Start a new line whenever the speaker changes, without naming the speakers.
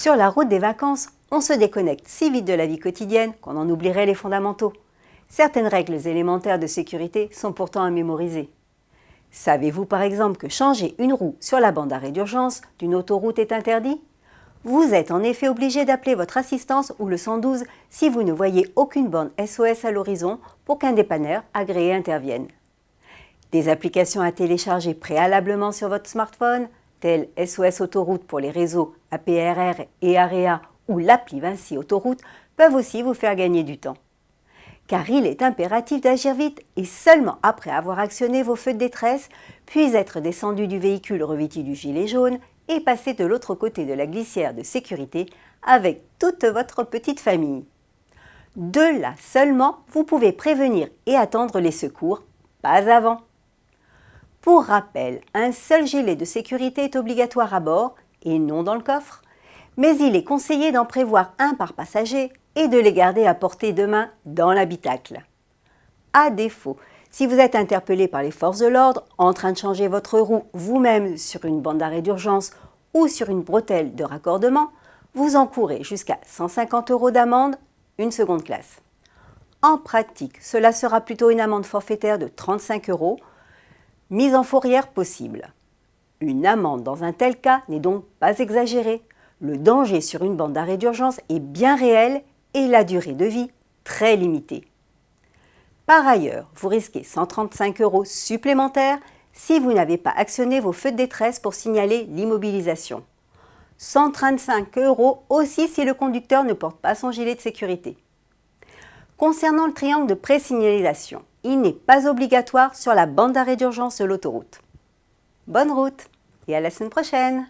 Sur la route des vacances, on se déconnecte si vite de la vie quotidienne qu'on en oublierait les fondamentaux. Certaines règles élémentaires de sécurité sont pourtant à mémoriser. Savez-vous par exemple que changer une roue sur la bande d'arrêt d'urgence d'une autoroute est interdit? Vous êtes en effet obligé d'appeler votre assistance ou le 112 si vous ne voyez aucune borne SOS à l'horizon pour qu'un dépanneur agréé intervienne. Des applications à télécharger préalablement sur votre smartphone, telles SOS Autoroute pour les réseaux APRR et AREA ou l'appli Vinci Autoroute, peuvent aussi vous faire gagner du temps. Car il est impératif d'agir vite et seulement après avoir actionné vos feux de détresse, puis être descendu du véhicule revêtu du gilet jaune et passer de l'autre côté de la glissière de sécurité avec toute votre petite famille. De là seulement, vous pouvez prévenir et attendre les secours, pas avant. Pour rappel, un seul gilet de sécurité est obligatoire à bord et non dans le coffre, mais il est conseillé d'en prévoir un par passager et de les garder à portée de main dans l'habitacle. À défaut, si vous êtes interpellé par les forces de l'ordre en train de changer votre roue vous-même sur une bande d'arrêt d'urgence ou sur une bretelle de raccordement, vous encourez jusqu'à 150 € d'amende, une seconde classe. En pratique, cela sera plutôt une amende forfaitaire de 35 €, mise en fourrière possible. Une amende dans un tel cas n'est donc pas exagérée. Le danger sur une bande d'arrêt d'urgence est bien réel et la durée de vie très limitée. Par ailleurs, vous risquez 135 € supplémentaires si vous n'avez pas actionné vos feux de détresse pour signaler l'immobilisation. 135 € aussi si le conducteur ne porte pas son gilet de sécurité. Concernant le triangle de présignalisation, il n'est pas obligatoire sur la bande d'arrêt d'urgence de l'autoroute. Bonne route et à la semaine prochaine!